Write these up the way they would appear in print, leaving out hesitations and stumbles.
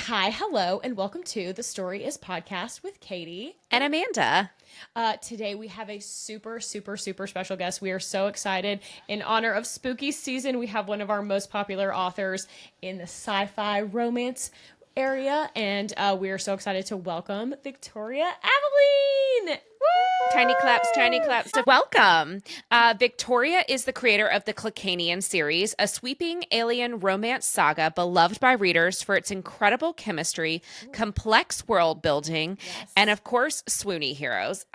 Hi, hello, and welcome to The Story is Podcast with Katie. And Amanda. Today we have a super special guest. We are so excited. In honor of spooky season, we have one of our most popular authors in the sci-fi romance area, and we are so excited to welcome Victoria Aveline. Woo! Tiny claps to welcome. Victoria is the creator of the Clecanian series, a sweeping alien romance saga beloved by readers for its incredible chemistry, complex world building, Yes. and of course, swoony heroes.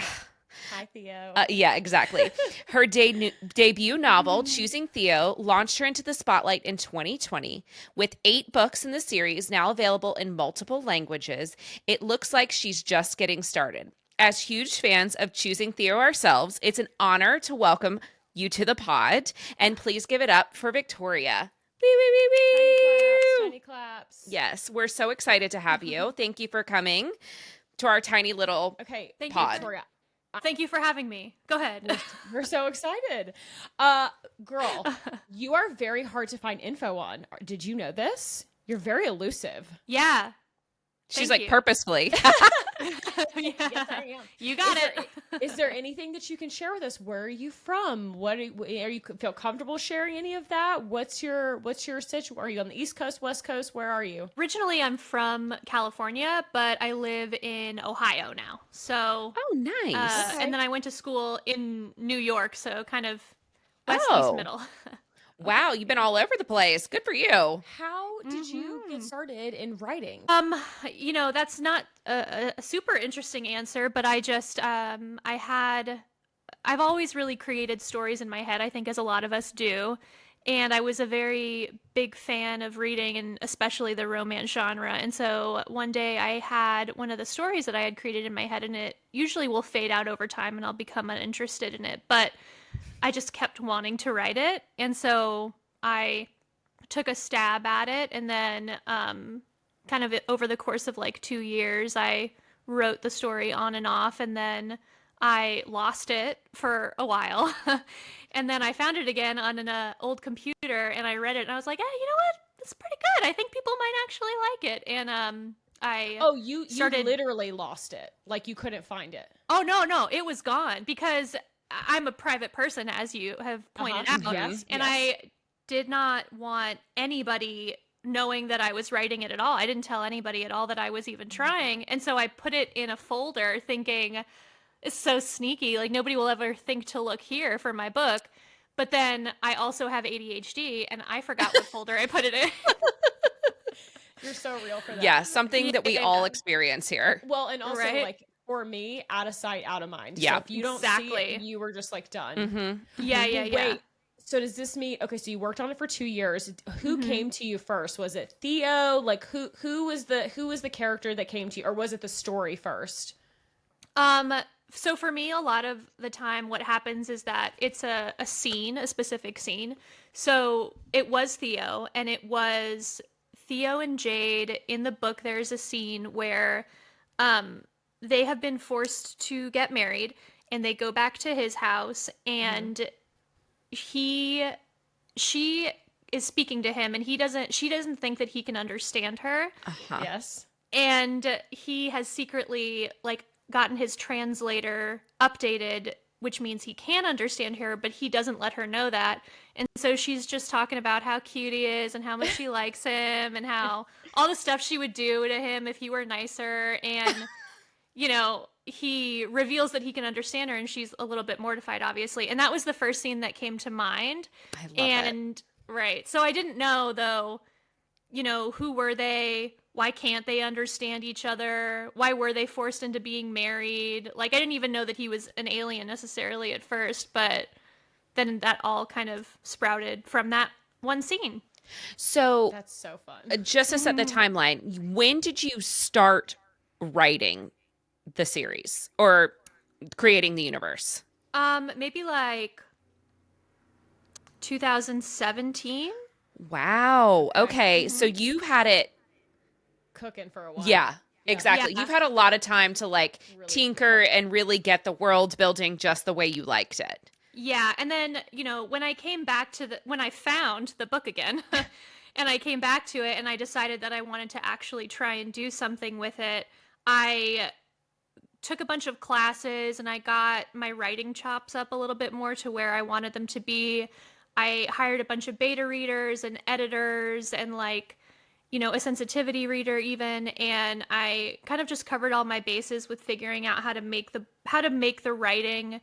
Hi, Theo. Yeah, exactly. Her debut novel, Choosing Theo, launched her into the spotlight in 2020. With 8 books in the series now available in multiple languages, it looks like she's just getting started. As huge fans of Choosing Theo ourselves, it's an honor to welcome you to the pod. And please give it up for Victoria. Wee, wee, wee, wee. Tiny claps. Yes, we're so excited to have you. Thank you for coming to our tiny little Okay, Thank pod. you, Victoria. Thank you for having me. Go ahead. We're so excited. Girl, you are very hard to find info on. Did you know this? You're very elusive. Yeah. She's Thank like you. purposefully. Yeah. Yes, I am. You got Is it. Is there anything that you can share with us? Where are you from? What are you feel comfortable sharing any of that? What's your situation? Are you on the East Coast, West Coast? Where are you? Originally, I'm from California, but I live in Ohio now. So, Oh, nice. Okay. and then I went to school in New York, so kind of west, Oh. east, middle. Wow, you've been all over the place. Good for you. How did you get started in writing? That's not a super interesting answer, but I've always really created stories in my head, I think, as a lot of us do. And I was a very big fan of reading, and especially the romance genre. And so one day I had one of the stories that I had created in my head, and it usually will fade out over time and I'll become uninterested in it. But I just kept wanting to write it. And so I took a stab at it. And then, kind of over the course of like 2 years, I wrote the story on and off. And then I lost it for a while. And then I found it again on an old computer and I read it and I was like, you know what? It's pretty good. I think people might actually like it. And You started- literally lost it. Like you couldn't find it. oh, no, it was gone because I'm a private person, as you have pointed Uh-huh. out. Yes, And yes. I did not want anybody knowing that I was writing it at all. I didn't tell anybody at all that I was even trying. And so I put it in a folder thinking, it's so sneaky. Like nobody will ever think to look here for my book. But then I also have ADHD and I forgot what folder I put it in. You're so real for that. Yeah, something that we Yeah. all experience here. Well, and also Right? like for me, out of sight, out of mind. Yeah. So if you don't see Exactly. it, you were just like done. Mm-hmm. Yeah. Wait. So does this mean okay? So you worked on it for 2 years. Who came to you first? Was it Theo? Like who was the character that came to you, or was it the story first? So for me, a lot of the time, what happens is that it's a scene, a specific scene. So it was Theo, and it was Theo and Jade. In the book, there's a scene where they have been forced to get married, and they go back to his house, and she is speaking to him, and she doesn't think that he can understand her. Uh-huh. Yes. And he has secretly like gotten his translator updated, which means he can understand her, but he doesn't let her know that. And so she's just talking about how cute he is and how much she likes him and how all the stuff she would do to him if he were nicer. And, he reveals that he can understand her and she's a little bit mortified, obviously. And that was the first scene that came to mind. I love it. Right. So I didn't know, though, who were they? Why can't they understand each other? Why were they forced into being married? Like, I didn't even know that he was an alien necessarily at first, but then that all kind of sprouted from that one scene. So, That's so fun. just to set the timeline, when did you start writing the series or creating the universe? Maybe like 2017. Wow. Okay. So you had it. Cooking for a while. Yeah, exactly. Yeah. You've had a lot of time to like Really tinker and really get the world building just the way you liked it. Yeah, and then, when I came back when I found the book again, and I came back to it and I decided that I wanted to actually try and do something with it. I took a bunch of classes and I got my writing chops up a little bit more to where I wanted them to be. I hired a bunch of beta readers and editors and like, a sensitivity reader even, and I kind of just covered all my bases with figuring out how to make the writing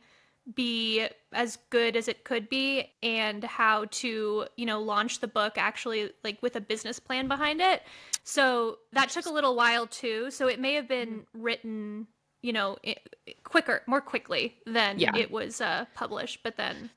be as good as it could be, and how to, launch the book actually like with a business plan behind it. So that took a little while too. So it may have been written, more quickly than Yeah. it was published, but then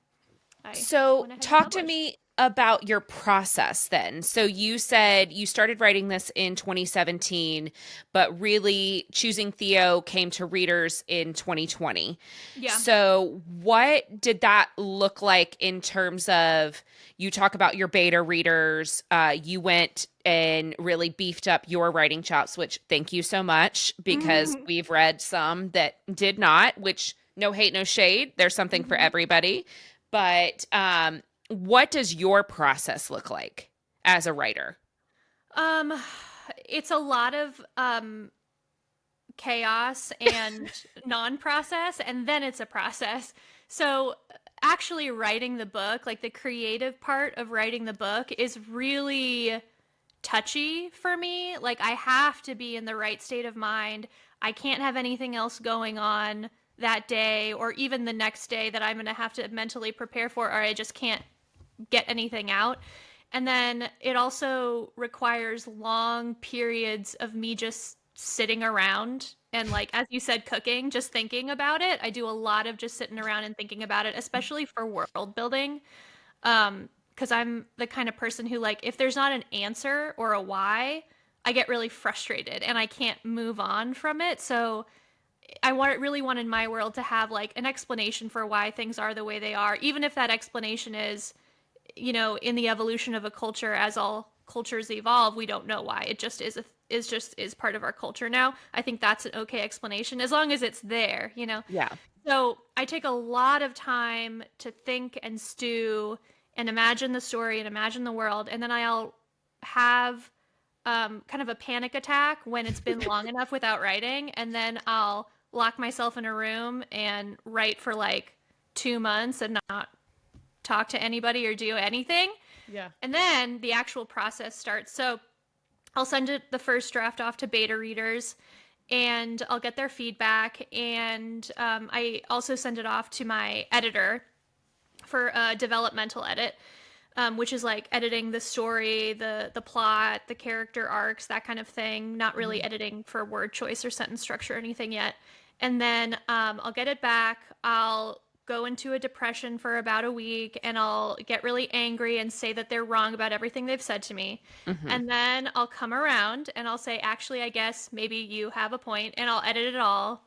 I So, went ahead and talk to published. me about your process then. So, you said you started writing this in 2017, but really Choosing Theo came to readers in 2020. Yeah. So, what did that look like in terms of you talk about your beta readers? You went and really beefed up your writing chops, which thank you so much because Mhm. we've read some that did not, which no hate, no shade. There's something for Mhm. everybody. But what does your process look like as a writer? Um, it's a lot of chaos and non-process, and then it's a process. So actually writing the book, like the creative part of writing the book, is really touchy for me. Like I have to be in the right state of mind. I can't have anything else going on that day or even the next day that I'm going to have to mentally prepare for, or I just can't get anything out. And then it also requires long periods of me just sitting around and, like, as you said, cooking, just thinking about it. I do a lot of just sitting around and thinking about it, especially for world building. Because I'm the kind of person who, like, if there's not an answer or a why, I get really frustrated and I can't move on from it. So really wanted my world to have like an explanation for why things are the way they are, even if that explanation is, in the evolution of a culture, as all cultures evolve, we don't know why. It just is part of our culture now. I think that's an okay explanation as long as it's there. Yeah. So I take a lot of time to think and stew and imagine the story and imagine the world, and then I'll have kind of a panic attack when it's been long enough without writing, and then I'll lock myself in a room and write for like 2 months and not talk to anybody or do anything. Yeah. And then the actual process starts. So I'll send the first draft off to beta readers and I'll get their feedback. And I also send it off to my editor for a developmental edit, which is like editing the story, the plot, the character arcs, that kind of thing. Not really editing for word choice or sentence structure or anything yet. And then I'll get it back. I'll go into a depression for about a week and I'll get really angry and say that they're wrong about everything they've said to me. Hmm. And then I'll come around and I'll say, actually, I guess maybe you have a point, and I'll edit it all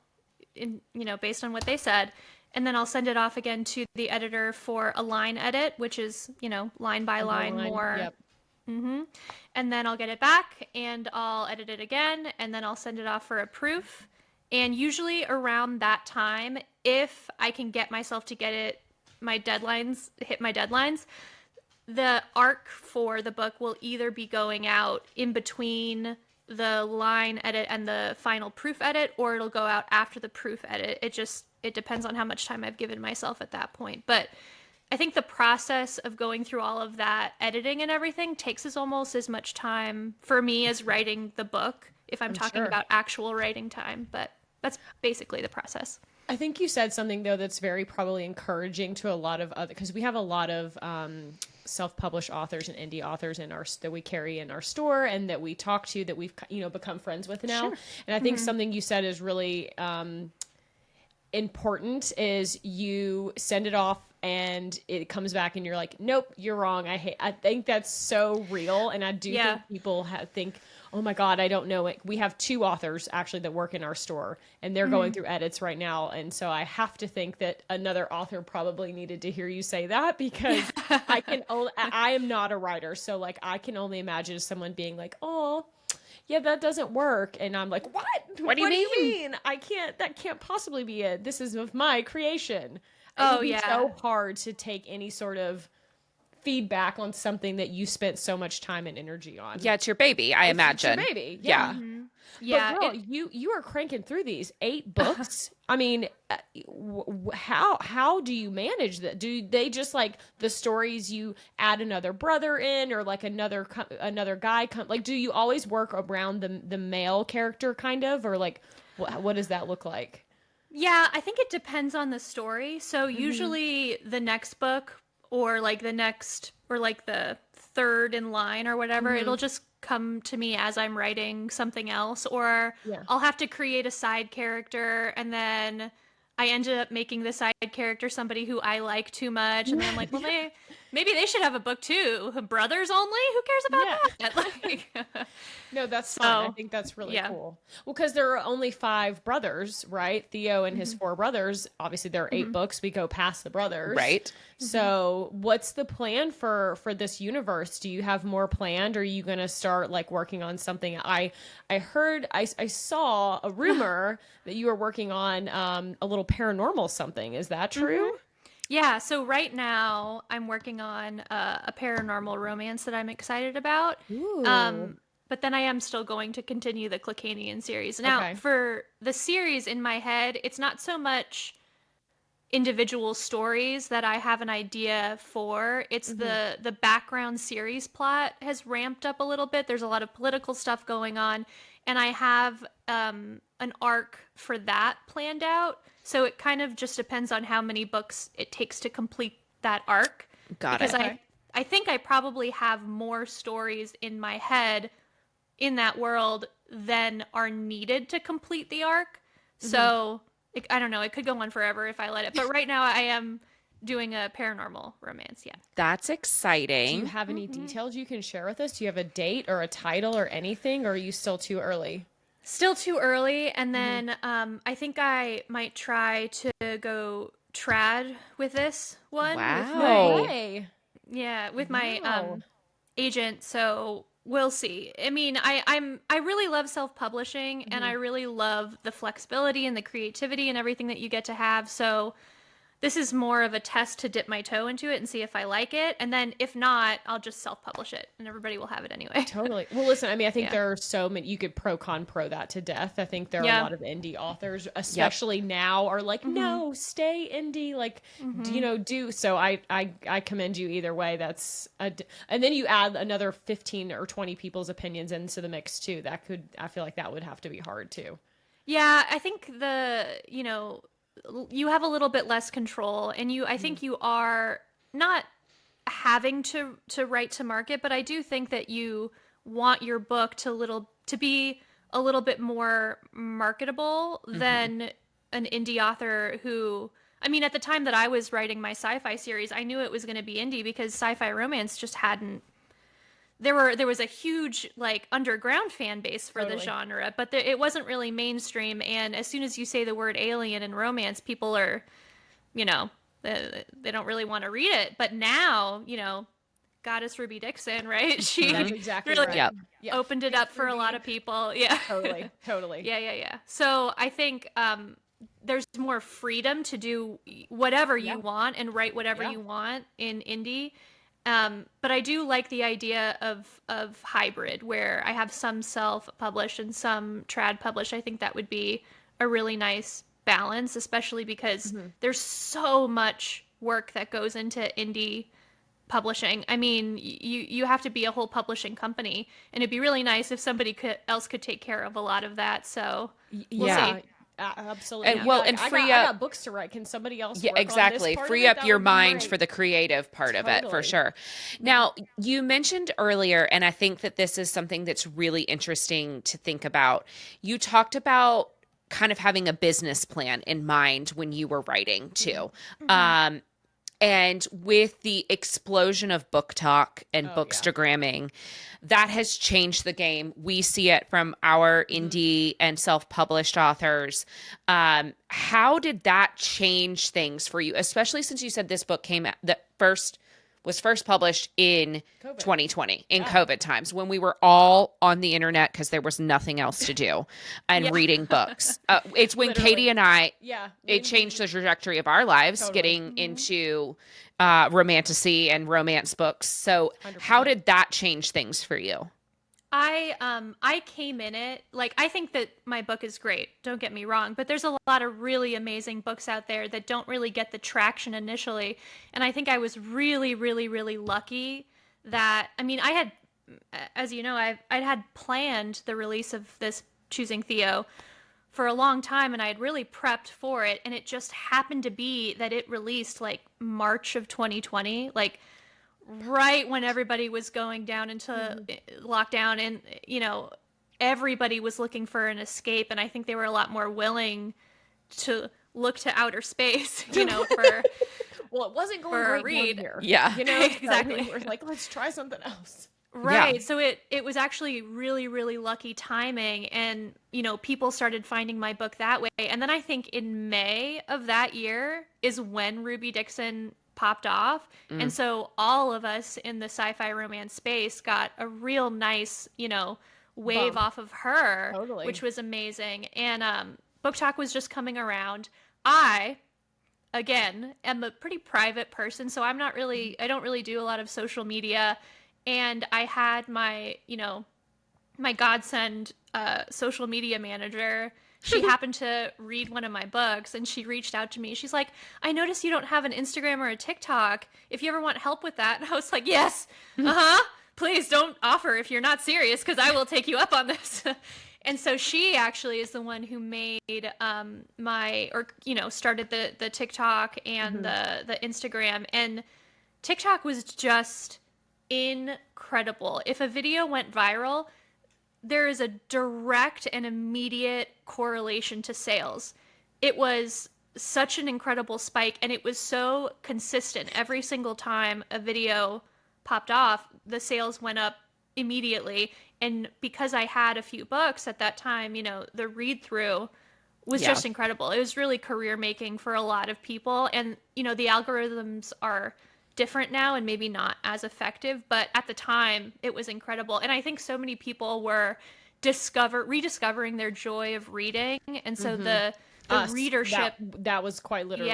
based on what they said. And then I'll send it off again to the editor for a line edit, which is, line by line Underline. more. Yep. hmm And then I'll get it back and I'll edit it again and then I'll send it off for a proof. And usually around that time, if I can get myself to hit my deadlines, the arc for the book will either be going out in between the line edit and the final proof edit, or it'll go out after the proof edit. It depends on how much time I've given myself at that point. But I think the process of going through all of that editing and everything takes almost as much time for me as writing the book, if I'm I'm talking sure. about actual writing time. But that's basically the process. I think you said something though that's very probably encouraging to a lot of other, because we have a lot of self-published authors and indie authors in our that we carry in our store and that we talk to, that we've become friends with now. Sure. And I think something you said is really important is you send it off and it comes back and you're like, nope, you're wrong. I think that's so real. And I do Yeah. think people think, oh my God, I don't know it. We have 2 authors actually that work in our store and they're going through edits right now. And so I have to think that another author probably needed to hear you say that, because I am not a writer. So like, I can only imagine someone being like, oh, yeah, that doesn't work. And I'm like, what? What do you mean? That can't possibly be it. This is of my creation. It Oh, would be yeah. so hard to take any sort of feedback on something that you spent so much time and energy on. Yeah, it's your baby, I imagine. It's your baby. Yeah. Yeah. But girl, you are cranking through these 8 books. I mean, how do you manage that? Do they just like the stories you add another brother in, or like another guy come? Like, do you always work around the male character kind of, or like what does that look like? Yeah, I think it depends on the story. So usually the next book or like the next or like the third in line or whatever, it'll just come to me as I'm writing something else, or Yeah. I'll have to create a side character and then I ended up making the side character somebody who I like too much, and then I'm like, well, maybe they should have a book too. Brothers only? Who cares about that? Like, No, that's fun. I so think that's really yeah. cool. Well, because there are only 5 brothers, right? Theo and his 4 brothers. Obviously, there are 8 books. We go past the brothers, Right. So, what's the plan for this universe? Do you have more planned? Or are you going to start like working on something? I heard, I saw a rumor that you were working on a little paranormal something. Is that true? Yeah, so right now I'm working on a paranormal romance that I'm excited about. Ooh. But then I am still going to continue the Clecanian series. Now, Okay. for the series in my head, it's not so much individual stories that I have an idea for. It's the background series plot has ramped up a little bit. There's a lot of political stuff going on, and I have an arc for that planned out. So it kind of just depends on how many books it takes to complete that arc. Got Because it. I think I probably have more stories in my head in that world than are needed to complete the arc. So I don't know. It could go on forever if I let it. But right now I am doing a paranormal romance. Yeah. That's Do you exciting. have any details you can share with us? Do you have a date or a title or anything, or are you still too early? Still too early. And then I think I might try to go trad with this one. With Wow. my, Oh. Way. yeah, with my Wow. agent. So we'll see. I mean, I really love self-publishing, and I really love the flexibility and the creativity and everything that you get to have. So this is more of a test to dip my toe into it and see if I like it. And then if not, I'll just self-publish it and everybody will have it anyway. Totally. Well, listen, I mean, I think Yeah. there are so many, you could pro that to death. I think there are a Yeah. lot of indie authors, especially now, are like, no, stay indie. Like, do. So I commend you either way. And then you add another 15 or 20 people's opinions into the mix too. I feel like that would have to be hard too. Yeah, I think you have a little bit less control, and I think you are not having to write to market, but I do think that you want your book to be a little bit more marketable than an indie author who, I mean, at the time that I was writing my sci-fi series, I knew it was going to be indie because sci-fi romance just hadn't there was a huge like underground fan base for the Totally. genre, but it wasn't really mainstream. And as soon as you say the word alien and romance, people are, they don't really want to read it. But now, Goddess Ruby Dixon, right? She That's exactly really right. Yep. Yeah. opened it up for a lot of people. Yeah. Totally. Totally. Yeah. So I think there's more freedom to do whatever you want and write whatever Yeah. you want in indie. But I do like the idea of hybrid, where I have some self-published and some trad published. I think that would be a really nice balance, especially because there's so much work that goes into indie publishing. I mean, you have to be a whole publishing company, and it'd be really nice if somebody else could take care of a lot of that. So we'll Yeah. see. Absolutely. And, well, Like, and I free got, I up- got books to write. Can somebody else Yeah, work on exactly. this part of Free it? up That your would be mind great. for the creative part of it, for Totally. sure. Now, you mentioned earlier, and I think that this is something that's really interesting to think about. You talked about kind of having a business plan in mind when you were writing too. And with the explosion of BookTok and Bookstagramming, that has changed the game. We see it from our indie and self-published authors. How did that change things for you? Especially since you said this book came out, the first was first published in COVID. 2020 in COVID times when we were all on the internet because there was nothing else to do and reading books. It's when Literally. Katie and I, Yeah. it changed the trajectory of our lives Totally. getting into romantasy and romance books. So 100%. how did that change things for you? I came in it like I think that my book is great, don't get me wrong, but there's a lot of really amazing books out there that don't really get the traction initially, and I think I was really really really lucky that I mean I had, as you know, I'd had planned the release of this Choosing Theo for a long time, and I had really prepped for it, and it just happened to be that it released like March of 2020, like right when everybody was going down into lockdown, and everybody was looking for an escape, and I think they were a lot more willing to look to outer space for Well, it wasn't going for a great read. down here. Yeah. Exactly. So we were like, let's try something else. Right. Yeah. So it was actually really, really lucky timing. And, people started finding my book that way. And then I think in May of that year is when Ruby Dixon popped off. And so all of us in the sci-fi romance space got a real nice, wave Bump. off of her, Totally. which was amazing. And BookTok was just coming around. I again am a pretty private person, so I don't really do a lot of social media, and I had my godsend social media manager. She happened to read one of my books, and she reached out to me. She's like, I noticed you don't have an Instagram or a TikTok. If you ever want help with that. And I was like, yes, please don't offer if you're not serious, because I will take you up on this. And so she actually is the one who made started the TikTok and the Instagram. And TikTok was just incredible. If a video went viral, there is a direct and immediate correlation to sales. It was such an incredible spike, and it was so consistent. Every single time a video popped off, the sales went up immediately. And because I had a few books at that time, the read through was just incredible. It was really career making for a lot of people. And, the algorithms are different now and maybe not as effective, but at the time it was incredible. And I think so many people were rediscovering their joy of reading. And so the readership, that was quite literally.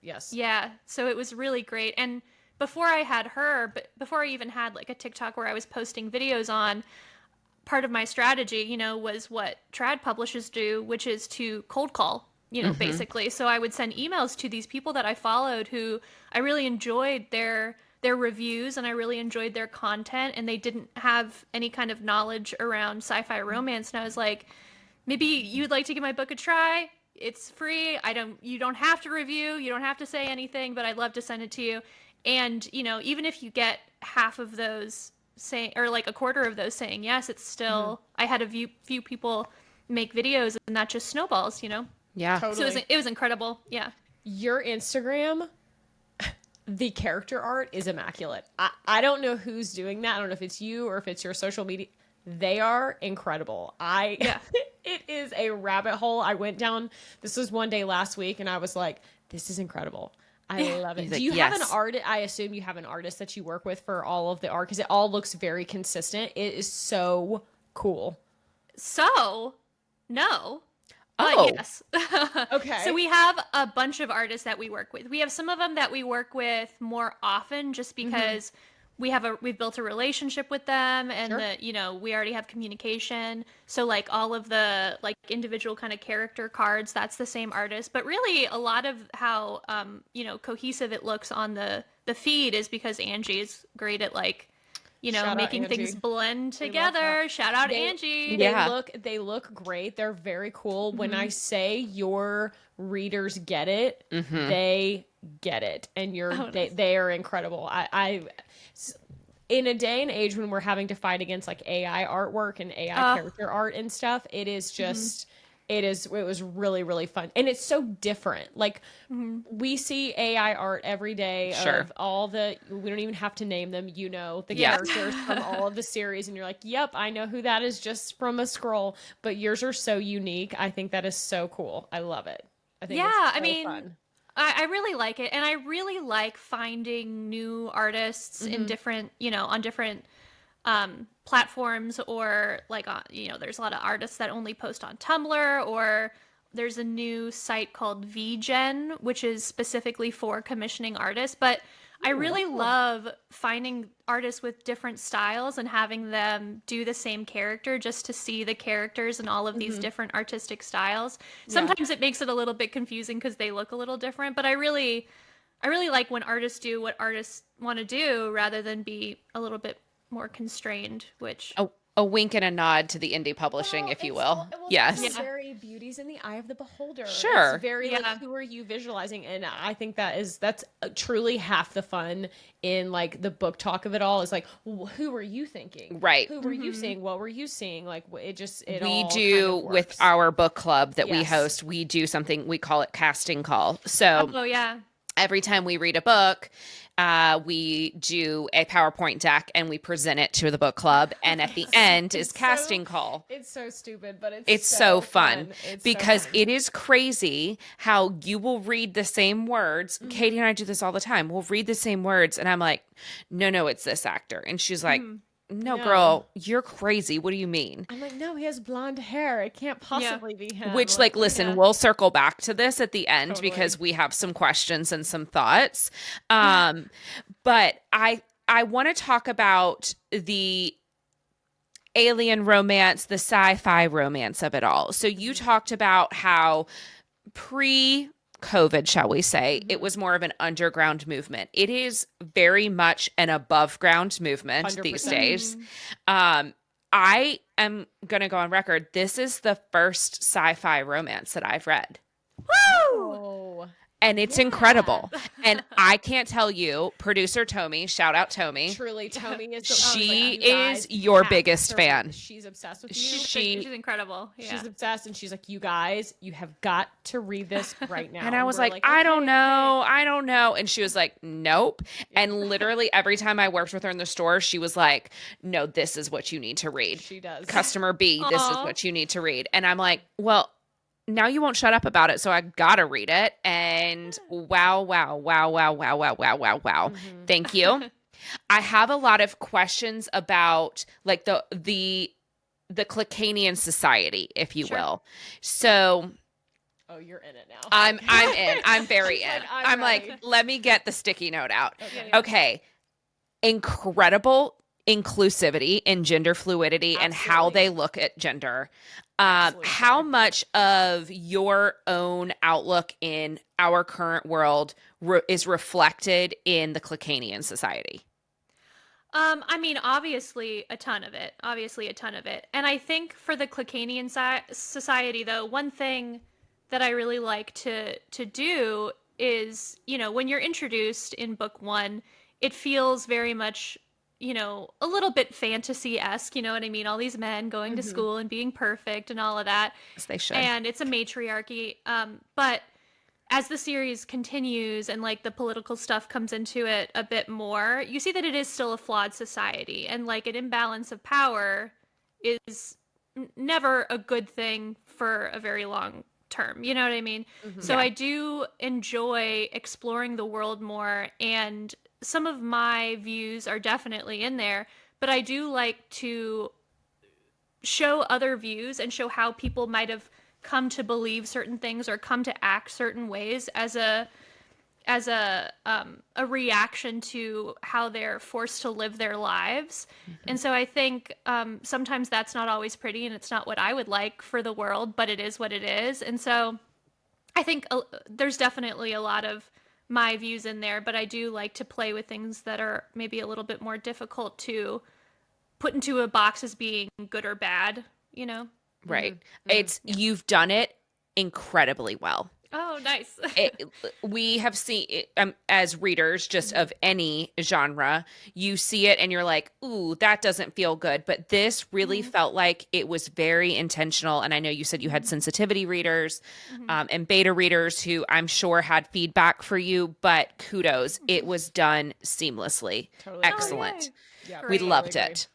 Yes. Yeah. So it was really great. And before I had her, but before I even had like a TikTok where I was posting videos on, part of my strategy, was what trad publishers do, which is to cold call, basically. So I would send emails to these people that I followed who I really enjoyed their reviews, and I really enjoyed their content, and they didn't have any kind of knowledge around sci-fi romance. And I was like, maybe you'd like to give my book a try. It's free. You don't have to review. You don't have to say anything, but I'd love to send it to you. And, even if you get half of those saying, or like a quarter of those saying yes, it's still, I had a few people make videos, and that just snowballs, Yeah. Totally. So it was incredible. Yeah. Your Instagram, the character art is immaculate. I don't know who's doing that. I don't know if it's you or if it's your social media. They are incredible. It is a rabbit hole. I went down, this was one day last week, and I was like, this is incredible. I love it. He's Do like, you have an yes. artist? I assume you have an artist that you work with for all of the art, because it all looks very consistent. It is so cool. So, no. Oh. Yes. Okay. So we have a bunch of artists that we work with. We have some of them that we work with more often just because we've built a relationship with them, and we already have communication. So like all of the like individual kind of character cards, that's the same artist. But really a lot of how cohesive it looks on the feed is because Angie is great at like Shout out making Angie. things blend We love together. that. Shout out Angie. Yeah. They look great. They're very cool. When I say your readers get it, they get it, and they are incredible. In a day and age when we're having to fight against like AI artwork and AI character art and stuff, it is just it was really, really fun. And it's so different. Like we see AI art every day of all we don't even have to name them, the characters from all of the series. And you're like, yep, I know who that is just from a scroll. But yours are so unique. I think that is so cool. I love it. I think it's so fun. I really like it, and I really like finding new artists in different, on different platforms, or like there's a lot of artists that only post on Tumblr, or there's a new site called VGen, which is specifically for commissioning artists. But I really love finding artists with different styles and having them do the same character just to see the characters and all of these different artistic styles. Sometimes it makes it a little bit confusing because they look a little different, but I really like when artists do what artists want to do rather than be a little bit more constrained, which A wink and a nod to the indie publishing, if you will. Yes. It's very beauty's in the eye of the beholder. Sure. It's very like, who are you visualizing? And I think that's truly half the fun in like the book talk of it all, is like, who were you thinking? Right. Who were you seeing? What were you seeing? Like it We all do kind of with works. our book club that we Yes. host, we do something, we call it casting call. So oh yeah. every time we read a book, we do a PowerPoint deck and we present it to the book club. And at the end is casting call. It's so stupid, but It's so fun It's because so fun. it is crazy how you will read the same words. Katie and I do this all the time. We'll read the same words and I'm like, no, it's this actor. And she's like, no, girl, you're crazy. What do you mean? I'm like, no, he has blonde hair. It can't possibly be him. Which, like, listen, we'll circle back to this at the end because we have some questions and some thoughts. But I want to talk about the alien romance, the sci-fi romance of it all. So you talked about how pre-COVID, shall we say, it was more of an underground movement. It is very much an above ground movement these 100%. days. I am going to go on record. This is the first sci-fi romance that I've read. Oh. And it's incredible. And I can't tell you, producer Tomi, shout out Tomi. Truly, Tomi is the She you guys is your have biggest to fan. read. She's obsessed with you. She's incredible. Yeah. She's obsessed, and she's like, you guys, you have got to read this right now. And I was we're like, I don't okay, know. I don't know. And she was like, nope. And literally every time I worked with her in the store, she was like, no, this is what you need to read. She does. Customer B, this is what you need to read. And I'm like, well, now you won't shut up about it. So I gotta read it. And wow. Thank you. I have a lot of questions about like the Clecanian society, if you will. So Oh, you're in it now. I'm in. I'm very in. like, I'm ready. like, let me get the sticky note out. Okay. Incredible inclusivity and gender fluidity and how they look at gender. How much of your own outlook in our current world is reflected in the Clecanian society? I mean, obviously a ton of it. And I think for the Clecanian society, though, one thing that I really like to do is, when you're introduced in book one, it feels very much, a little bit fantasy-esque, you know what I mean? All these men going to school and being perfect and all of that. Yes, they should. And it's a matriarchy. But as the series continues and like the political stuff comes into it a bit more, you see that it is still a flawed society, and like an imbalance of power is never a good thing for a very long term. You know what I mean? So I do enjoy exploring the world more, and some of my views are definitely in there, but I do like to show other views and show how people might have come to believe certain things or come to act certain ways as a reaction to how they're forced to live their lives. And so I think sometimes that's not always pretty, and it's not what I would like for the world, but it is what it is. And so I think there's definitely a lot of my views in there, but I do like to play with things that are maybe a little bit more difficult to put into a box as being good or bad, Right. You've done it incredibly well. Oh, nice. We have seen it, as readers just of any genre, you see it and you're like, ooh, that doesn't feel good. But this really felt like it was very intentional. And I know you said you had sensitivity readers and beta readers who I'm sure had feedback for you, but kudos. It was done seamlessly. Totally. Excellent. Yeah, We totally loved agree. it.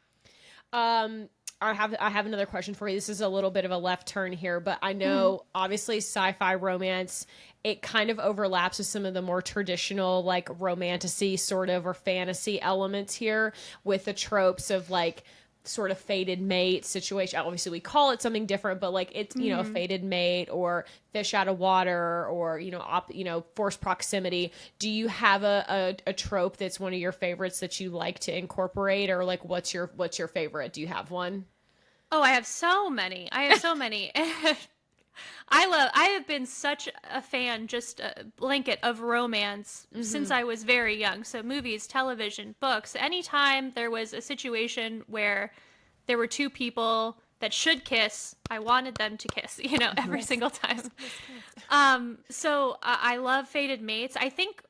I have another question for you. This is a little bit of a left turn here, but I know obviously sci-fi romance, it kind of overlaps with some of the more traditional like romantasy sort of or fantasy elements here with the tropes of like sort of fated mate situation. Obviously we call it something different, but like it's, a fated mate or fish out of water or, forced proximity. Do you have a trope that's one of your favorites that you like to incorporate, or like what's your favorite? Do you have one? Oh, I have so many. I have so many. I have been such a fan, just a blanket of romance since I was very young. So movies, television, books, anytime there was a situation where there were two people that should kiss, I wanted them to kiss, every single time. So I love fated mates. I think,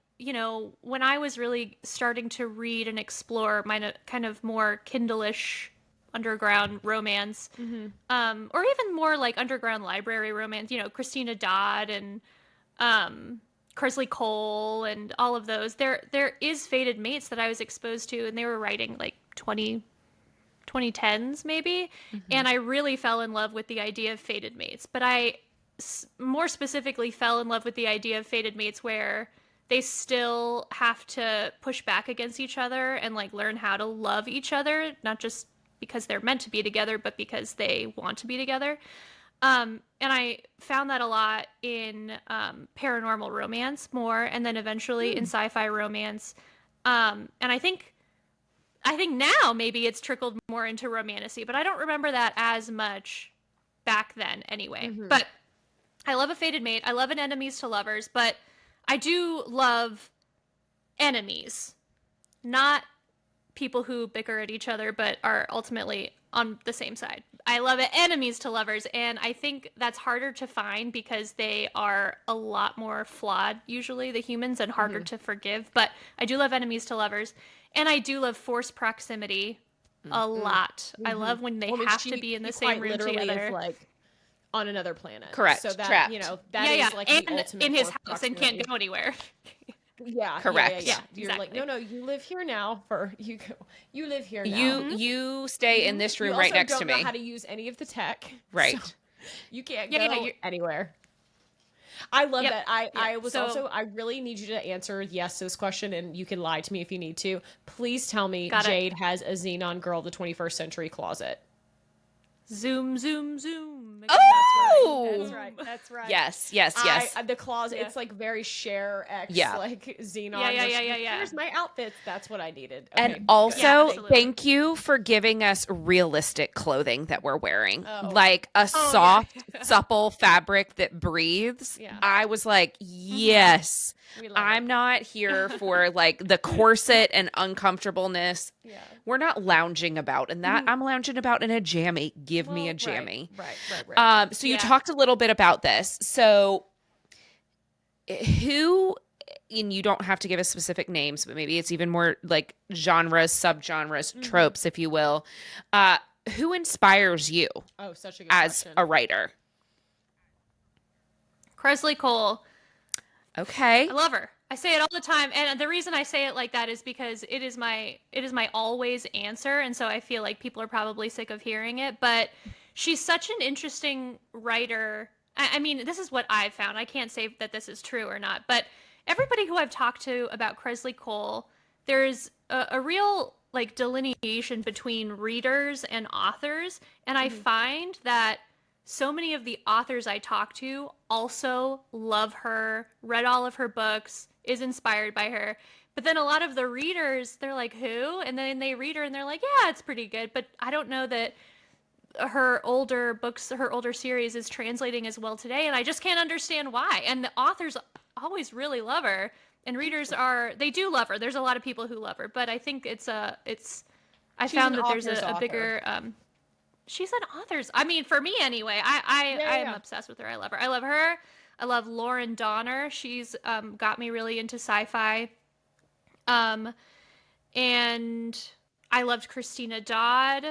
when I was really starting to read and explore my kind of more Kindle-ish underground romance, or even more like underground library romance, Christina Dodd and Kresley Cole and all of those. There is fated mates that I was exposed to, and they were writing like 2010s maybe, and I really fell in love with the idea of fated mates. But I more specifically fell in love with the idea of fated mates where they still have to push back against each other and like learn how to love each other, not just because they're meant to be together, but because they want to be together. And I found that a lot in paranormal romance more, and then eventually in sci-fi romance. And I think now maybe it's trickled more into romantasy, but I don't remember that as much back then anyway. But I love a fated mate. I love an enemies to lovers, but I do love enemies, not people who bicker at each other but are ultimately on the same side. I love it enemies to lovers, and I think that's harder to find because they are a lot more flawed usually, the humans, and harder to forgive. But I do love enemies to lovers, and I do love forced proximity a lot. I love when they have to be in the same room together. Is like on another planet. Correct. So that Trapped. That is like and the ultimate in his forced house and proximity. can't go anywhere. Yeah, correct. Yeah. You're exactly. like, no, you live here now. You live here now. You stay in this room you right also next to don't know me. how to use any of the tech, Right. so you can't Yeah, go you're- anywhere. I love Yep, that. I really need you to answer yes to this question, and you can lie to me if you need to. Please tell me Got it. Jade has a Xenon Girl of the 21st Century closet. Zoom, zoom, zoom. Oh! That's right. Yes. The closet, Yeah. it's like very Cher X, Yeah. like Xenon. Yeah. Here's my outfits. That's what I needed. And Okay, also, Yeah, absolutely. thank you for giving us realistic clothing that we're wearing. Oh. Like a yeah. soft, supple fabric that breathes. Yeah. I was like, yes. We love I'm it. not here for like the corset and uncomfortableness. Yeah. We're not lounging about in that. I'm lounging about in a jammy. Give me a Well, jammy. Right. So you Yeah. talked a little bit about this. So who, and you don't have to give us specific names, but maybe it's even more like genres, subgenres, tropes, if you will. Who inspires you Oh, such a good as question. a writer? Kresley Cole. Okay. I love her. I say it all the time, and the reason I say it like that is because it is my always answer, and so I feel like people are probably sick of hearing it, but she's such an interesting writer. I mean, this is what I've found. I can't say that this is true or not, but everybody who I've talked to about Kresley Cole, there's a real like delineation between readers and authors, and I find that so many of the authors I talk to also love her, read all of her books, is inspired by her. But then a lot of the readers, they're like, who? And then they read her and they're like, yeah, it's pretty good. But I don't know that her older books, her older series is translating as well today. And I just can't understand why. And the authors always really love her. And readers they do love her. There's a lot of people who love her. But I think I She's found an that there's author's a author. bigger, she's an author's. I mean, for me anyway, I am Yeah. obsessed with her. I love her. I love her. I love Lauren Donner. She's got me really into sci-fi. And I loved Christina Dodd.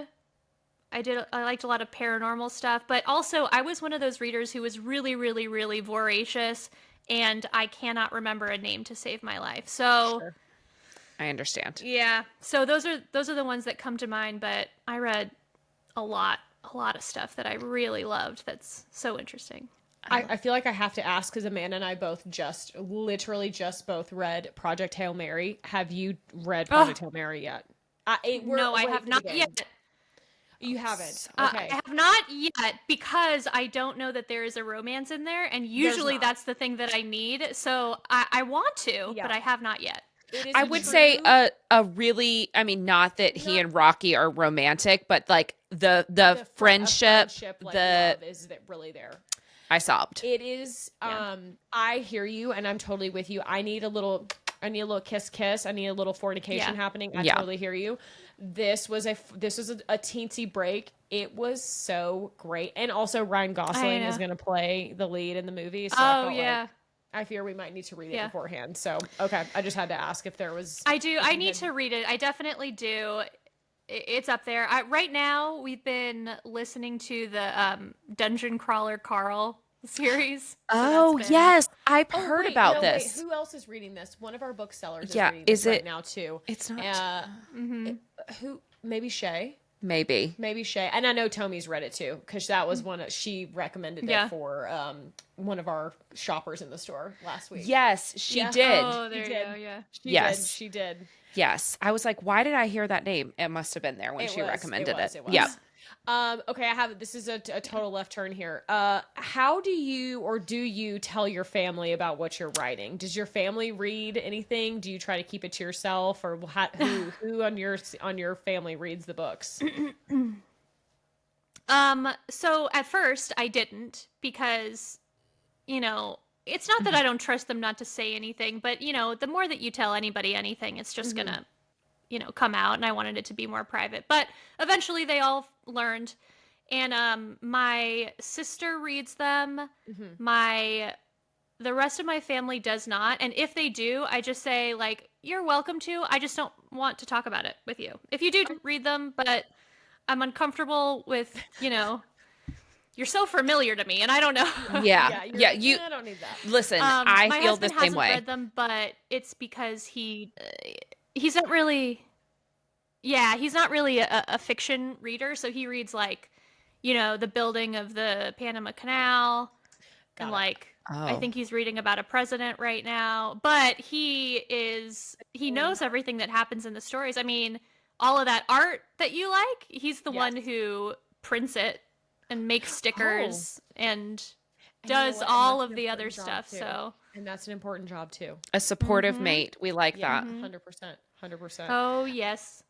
I liked a lot of paranormal stuff, but also I was one of those readers who was really, really, really voracious, and I cannot remember a name to save my life. So Sure. I understand. yeah, so those are the ones that come to mind. But I read a lot of stuff that I really loved. That's so interesting. I feel like I have to ask because Amanda and I both literally just both read Project Hail Mary. Have you read Project Hail Mary yet? No, I have not yet. You haven't? So- Okay. I have not yet because I don't know that there is a romance in there, and usually not. that's the thing that I need. So I want to, Yeah. but I have not yet. It is I a would true- say a really, I mean, not that he and Rocky are romantic, but like the a friendship, like, the love is really there. I sobbed. It is. I hear you, and I'm totally with you. I need a little kiss kiss. I need a little fornication happening. I totally hear you. This was a teensy break. It was so great, and also Ryan Gosling is going to play the lead in the movie. So I felt like I fear we might need to read it beforehand. So okay, I just had to ask if there was. I do. I need to read it. I definitely do. It's up there. Right now, we've been listening to the Dungeon Crawler Carl series. So yes, I've heard about this. Wait, who else is reading this? One of our booksellers Yeah, is reading is this right it now too. It's not. Who? Maybe Shay. Maybe Shay. And I know Tommy's read it too because that was she recommended it for one of our shoppers in the store last week. Yes, she did. Oh, there you go. Yeah. She did. Yes, I was like, why did I hear that name? It must have been there when she recommended it. It was. Yeah. Okay, this is a total left turn here. How do you tell your family about what you're writing? Does your family read anything? Do you try to keep it to yourself, or who on your family reads the books? So at first I didn't because, it's not that I don't trust them not to say anything, but the more that you tell anybody anything, it's just gonna, come out, and I wanted it to be more private. But eventually they all learned, and my sister reads them. The rest of my family does not, and if they do, I just say like, you're welcome to. I just don't want to talk about it with you. If you do read them, but I'm uncomfortable with, you're so familiar to me, and I don't know. Yeah. I don't need that. Listen, I my feel the husband same hasn't way. read them, but it's because he's not really a fiction reader. So he reads like, the building of the Panama Canal, and like I think he's reading about a president right now. But he knows everything that happens in the stories. I mean, all of that art that you like, he's the one who prints it and makes stickers and does all of the other stuff. Too. So, and that's an important job too. A supportive mate. We like that. 100%. Oh yes.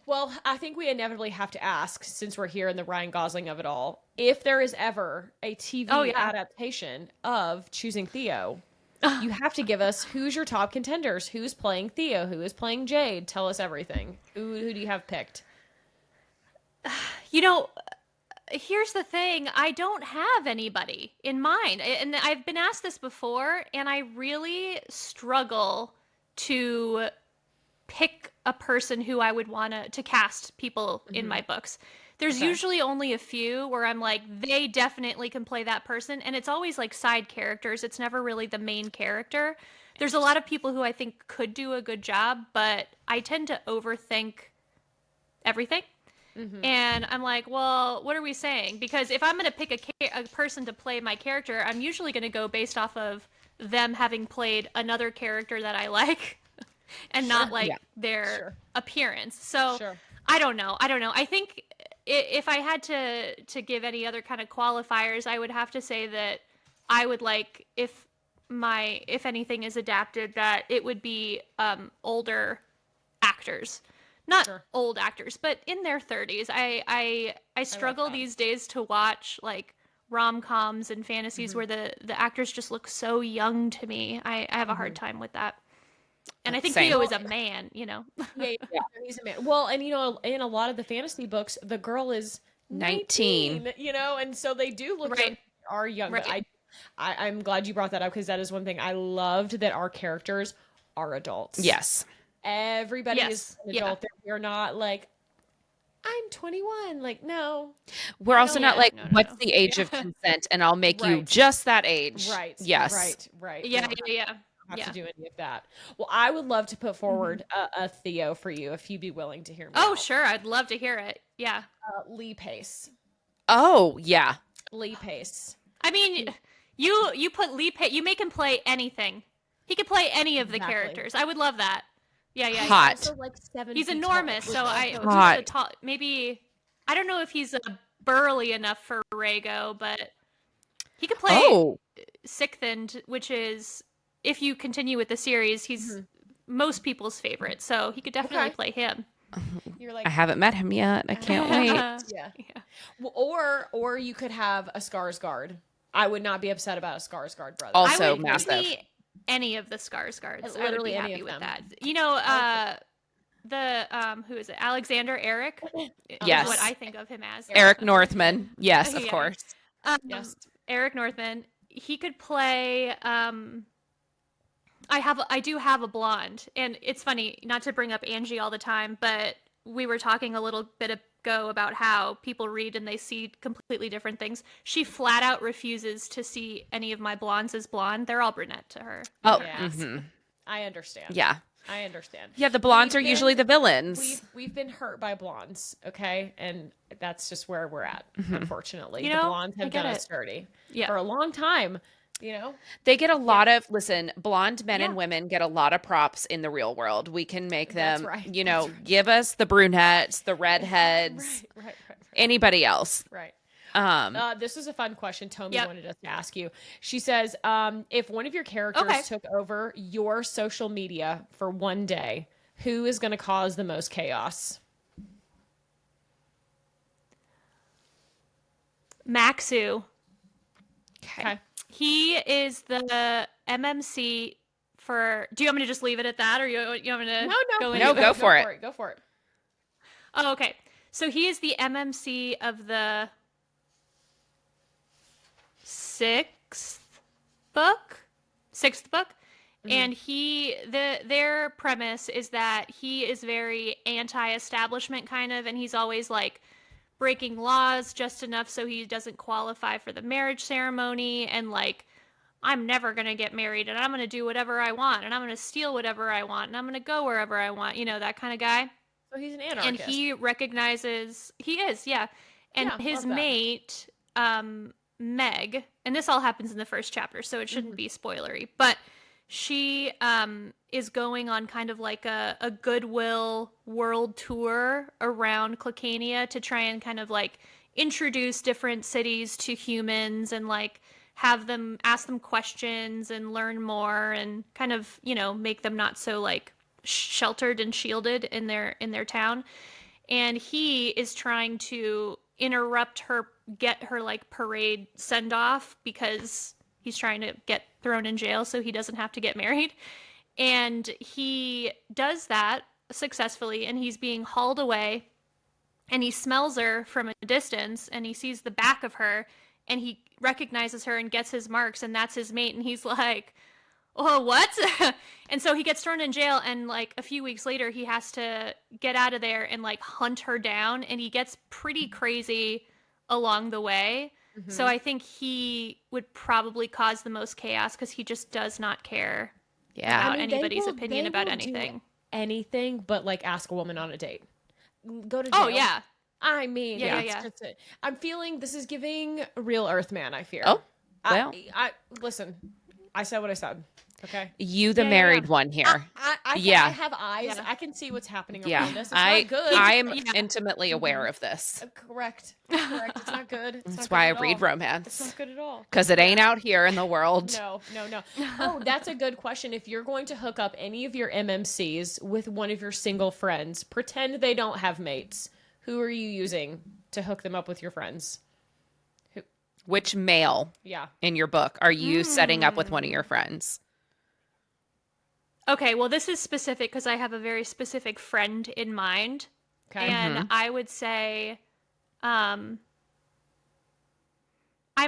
Well, I think we inevitably have to ask, since we're here in the Ryan Gosling of it all, if there is ever a TV adaptation of Choosing Theo, you have to give us who's your top contenders, who's playing Theo, who is playing Jade. Tell us everything. Who do you have picked? Here's the thing. I don't have anybody in mind. And I've been asked this before, and I really struggle to pick a person who I would want to cast people in my books. There's usually only a few where I'm like, they definitely can play that person. And it's always like side characters. It's never really the main character. There's a lot of people who I think could do a good job, but I tend to overthink everything. And I'm like, well, what are we saying? Because if I'm going to pick a person to play my character, I'm usually going to go based off of them having played another character that I like and not like their appearance. So I don't know. I think if I had to give any other kind of qualifiers, I would have to say that I would like, if anything is adapted, that it would be older actors. Not old actors, but in their 30s. I struggle these days to watch like rom-coms and fantasies where the actors just look so young to me. I have a hard time with that. And I think Theo is a man, Yeah, he's a man. Well, and in a lot of the fantasy books, the girl is 19, and so they do look young, are young. Right. But I'm glad you brought that up because that is one thing I loved, that our characters are adults. Yes. Everybody is an adult. We're not like, I'm 21. Like, no. We're also not like, what's the age of consent? And I'll make you just that age. Right. Yes. Right. Yeah. have Yeah. to do any of that. Well, I would love to put forward a Theo for you if you'd be willing to hear me Oh, out. sure. I'd love to hear it. Yeah. Lee Pace. Oh, yeah. Lee Pace. I mean, you put you make him play anything. He could play any of the Exactly. characters. I would love that. Yeah, yeah, yeah. Hot. Also like 7 He's feet enormous, tall, so which also- Hot. he's a tall. Maybe I don't know if he's burly enough for Rhaego, but he could play Oh, Sicthand, which is, if you continue with the series, he's most people's favorite. So he could definitely Okay. play him. You're like, I haven't met him yet. I can't wait. yeah. Well, or you could have a Skarsgård. I would not be upset about a Skarsgård brother. Also I would massive. give me any of the Skarsgårds. I would Literally be any happy of with them. that. You know, who is it? Alexander Eric. Yes. Is what I think of him as. Eric Northman. Yes, of Yeah. course. Yes. Eric Northman. He could play. I do have a blonde, and it's funny not to bring up Angie all the time, but we were talking a little bit ago about how people read and they see completely different things. She flat out refuses to see any of my blondes as blonde. They're all brunette to her. Oh, Yes. mhm. I understand. Yeah. I understand. Yeah, the blondes are We've usually been- the villains. We've been hurt by blondes, okay? And that's just where we're at, unfortunately. You The know, blondes I have get done it. us dirty Yeah. for a long time, you know? They get a lot of, listen, blonde men and Yeah. women get a lot of props in the real world. We can make That's them, right. you know, give us the brunettes, the redheads, Right. anybody else. Right. Um, This is a fun question Tomi Yep. wanted us to ask you. She says, if one of your characters Okay. took over your social media for one day, who is going to cause the most chaos? Maxu. Okay. He is the MMC for. Do you want me to just leave it at that, or you want me to No, go please, into No, go for it. Go for it. Oh, okay. So he is the MMC of the sixth book. And their premise is that he is very anti-establishment kind of, and he's always like breaking laws just enough so he doesn't qualify for the marriage ceremony, and like, I'm never going to get married, and I'm going to do whatever I want, and I'm going to steal whatever I want, and I'm going to go wherever I want, you know, that kind of guy. So he's an And anarchist. he recognizes he is, yeah. And Yeah, his love that. mate, Meg, and this all happens in the first chapter, so it shouldn't be spoilery, but she is going on kind of like a goodwill world tour around Clecania to try and kind of like introduce different cities to humans and like have them ask them questions and learn more and kind of, you know, make them not so like sheltered and shielded in their town. And he is trying to interrupt her, get her like parade send off, because he's trying to get thrown in jail so he doesn't have to get married. And he does that successfully, and he's being hauled away, and he smells her from a distance, and he sees the back of her, and he recognizes her and gets his marks, and that's his mate. And he's like, oh, what? And so he gets thrown in jail, and like a few weeks later he has to get out of there and like hunt her down, and he gets pretty crazy along the way. So I think he would probably cause the most chaos because he just does not care yeah. about anybody's opinion they about will do anything. anything but like ask a woman on a date. Go to jail. Oh yeah. I mean, Yeah, it's yeah. just I'm feeling this is giving real Earthman, I fear. Oh, well. I listen, I said what I said. Okay. You, the Yeah, married yeah. one here. I Yeah. have eyes. Yeah. I can see what's happening around Yeah. us. It's I not good. I'm Yeah. intimately aware of this. Correct. It's not good. It's That's not why I good at read all. It's romance. not good at all. Because it ain't out here in the world. No. Oh, that's a good question. If you're going to hook up any of your MMCs with one of your single friends, pretend they don't have mates. Who are you using to hook them up with your friends? Which male Yeah. in your book are you setting up with one of your friends? Okay, well this is specific because I have a very specific friend in mind. Okay. And I would say I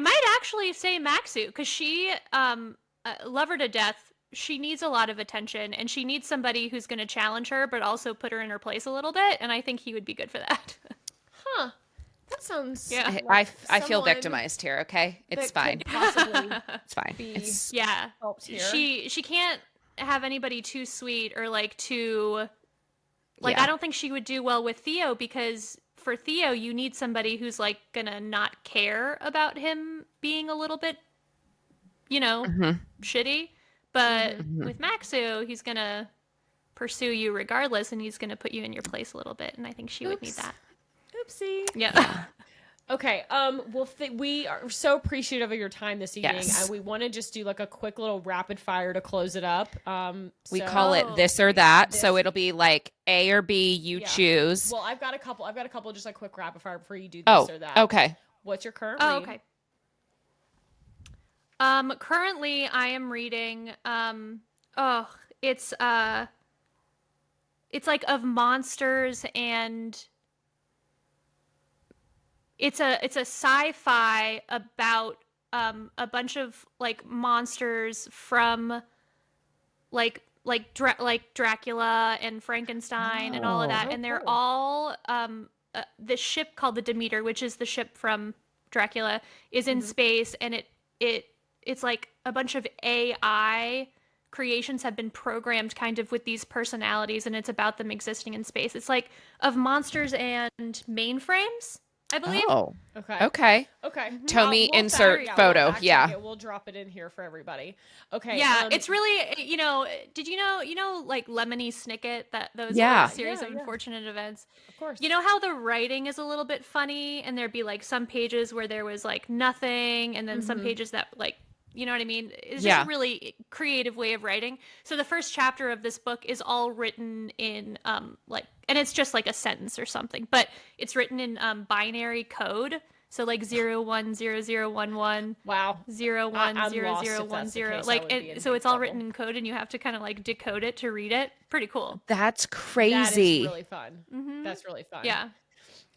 might actually say Maxu, because she love her to death. She needs a lot of attention, and she needs somebody who's going to challenge her but also put her in her place a little bit, and I think he would be good for that. Huh. That sounds. Yeah. I feel someone victimized here. Okay, it's that fine. could possibly It's fine. be It's Yeah. helped here. She can't have anybody too sweet or like too like Yeah. I don't think she would do well with Theo, because for Theo you need somebody who's like gonna not care about him being a little bit, shitty. But with Maxu, he's gonna pursue you regardless, and he's gonna put you in your place a little bit, and I think she would need Oops. that. Oopsie. Yeah. Okay. Well, we are so appreciative of your time this evening. Yes. We want to just do like a quick little rapid fire to close it up. we So- call it Oh, this or that, so this- it'll be like A or B. You Yeah. choose. Well, I've got a couple just like quick rapid fire before you do this Oh, or that. okay. What's your current Oh, read? okay. Currently I am reading it's like of monsters, and it's a sci-fi about a bunch of like monsters from like Dracula and Frankenstein and all of that, Oh, and they're cool. all the ship called the Demeter, which is the ship from Dracula, is in space, and it's like a bunch of AI creations have been programmed kind of with these personalities, and it's about them existing in space. It's like of monsters and mainframes, I believe. Oh, Okay. okay. Okay. Tomy, We'll insert fact- photo. we'll fact Yeah. check it. We'll drop it in here for everybody. Okay. Yeah, it's really, did you know, like Lemony Snicket, that those Yeah. are a series Yeah, of yeah. unfortunate events. Of course. You know how the writing is a little bit funny, and there'd be like some pages where there was like nothing, and then some pages that like, you know what I mean? It's just Yeah. a really creative way of writing. So the first chapter of this book is all written in and it's just like a sentence or something, but it's written in binary code. So like 010011 Wow. 010010, case. I like would be in so big it's all trouble. written in code, and you have to kind of like decode it to read it. Pretty cool. That's That crazy. is really fun. That's really fun. Yeah,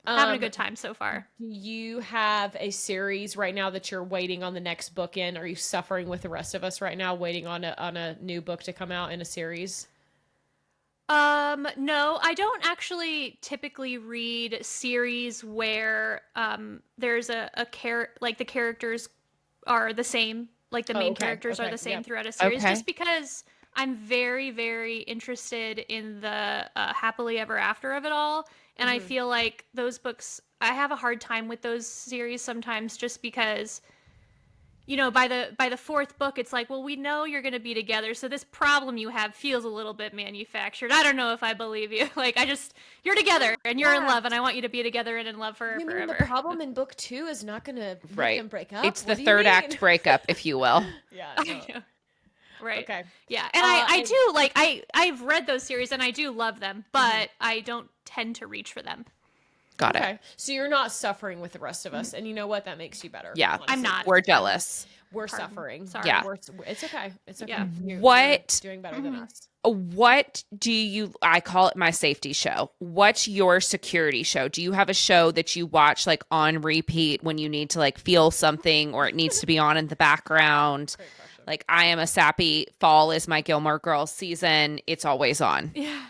having a Um, good time so far. Do you have a series right now that you're waiting on the next book in? Are you suffering with the rest of us right now, waiting on a new book to come out in a series? No, I don't actually typically read series where there's a like the characters are the same, like the main okay, characters are okay, the same yep. throughout a series, Okay. just because I'm very, very interested in the happily ever after of it all, and I feel like those books, I have a hard time with those series sometimes, just because by the fourth book, it's like, well, we know you're going to be together, so this problem you have feels a little bit manufactured. I don't know if I believe you. Like, you're together, and you're in love, and I want you to be together and in love You mean forever. the problem in book 2 is not going to make Right. them break up? It's the What do you third mean? act breakup, if you will. Yeah. I no. know. Right. Okay. Yeah, and I do, like, I've read those series, and I do love them, but I don't tend to reach for them. Got it. Okay. So you're not suffering with the rest of us, and you know what? That makes you better. Yeah. honestly. I'm not. We're jealous. We're Pardon. suffering. Sorry. Yeah. It's okay. It's okay. Yeah. You're What- doing better than us. What do you, I call it my safety show. What's your security show? Do you have a show that you watch like on repeat when you need to like feel something, or it needs to be on in the background? Great question. Like, I am a sappy, fall is my Gilmore Girls season. It's always on. Yeah.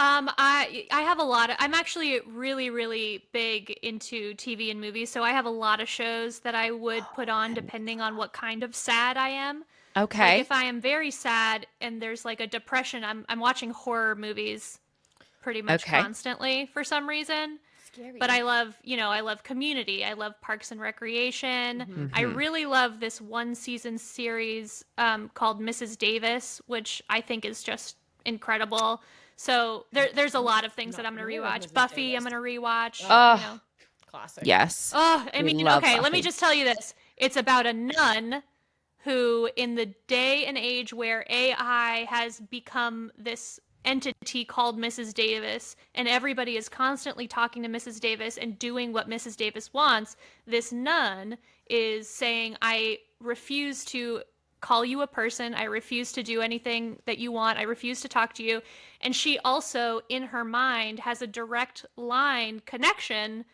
I have a lot of, I'm actually really, really big into TV and movies, so I have a lot of shows that I would put on depending on what kind of sad I am. Okay. Like if I am very sad and there's like a depression, I'm watching horror movies pretty much Okay. constantly for some reason. Scary. But I love Community. I love Parks and Recreation. I really love this one season series called Mrs. Davis, which I think is just incredible. So there's a lot of things that I'm going to familiar with rewatch. Mrs. Buffy, Davis. I'm going to rewatch. Oh. Classic. Yes. Oh, I We mean, love okay, let me Buffy. just tell you this. It's about a nun who, in the day and age where AI has become this entity called Mrs. Davis, and everybody is constantly talking to Mrs. Davis and doing what Mrs. Davis wants, this nun is saying, I refuse to call you a person. I refuse to do anything that you want. I refuse to talk to you. And she also, in her mind, has a direct line connection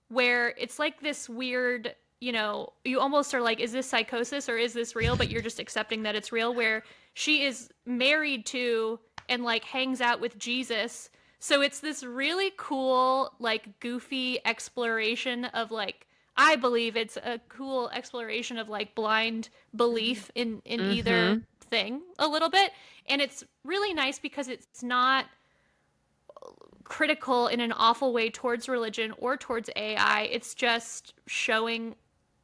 where it's like this weird, you almost are like, is this psychosis or is this real? But you're just accepting that it's real, where she is married to and like hangs out with Jesus. So it's this really cool, like, goofy exploration of, like, I believe it's a cool exploration of, like, blind belief in either thing a little bit. And it's really nice because it's not critical in an awful way towards religion or towards AI. It's just showing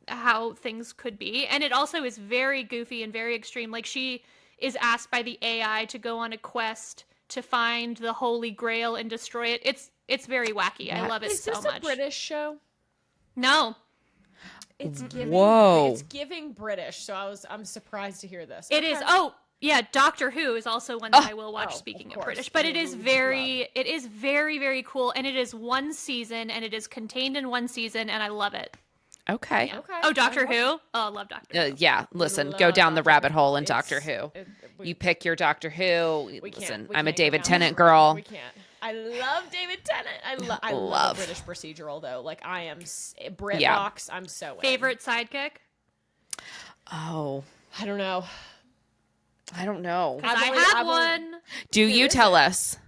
how things could be. And it also is very goofy and very extreme. Like, she is asked by the AI to go on a quest to find the Holy Grail and destroy it. It's very wacky. I love it Is so this much. a British show? No. It's giving. Whoa. It's giving British. So I'm surprised to hear this. It is. Oh, yeah, Doctor Who is also one that I will watch, Oh, speaking of of course. British. But Yeah, it is we very, very cool. And it is one season, and it is contained in one season, and I love it. Okay. Yeah. Okay. Oh, Doctor I Who? Oh, I love Doctor Who. Yeah, listen, love go down the Doctor rabbit Who. hole in It's- Doctor Who. we- You pick your Doctor Who. We can't. Listen, we I'm a can't go David down Tennant this road. girl. We can't. I love David Tennant. I love Love. a British procedural though. Like I am Brit Yeah. box. I'm so in. Favorite sidekick? Oh, I don't know. I don't know. Because I've I only- have I've only- one. Do you is tell it? us?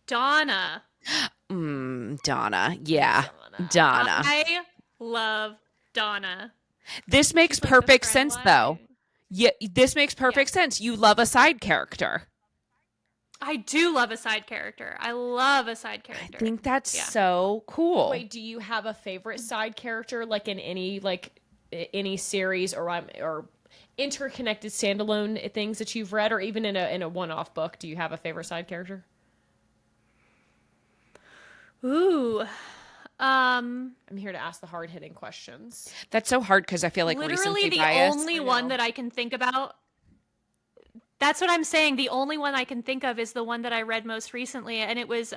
Donna. Donna. Yeah. Donna. I love Donna. This makes She's like the perfect friend sense though. line. Yeah, this makes perfect sense. You love a side character. I do love a side character. I love a side character. I think that's Yeah. so cool. Wait, do you have a favorite side character like in any series or interconnected standalone things that you've read, or even in a one-off book? Do you have a favorite side character? Ooh. I'm here to ask the hard-hitting questions. That's so hard because I feel like Literally recency the bias. only I one know. that I can think about. That's what I'm saying. The only one I can think of is the one that I read most recently, and it was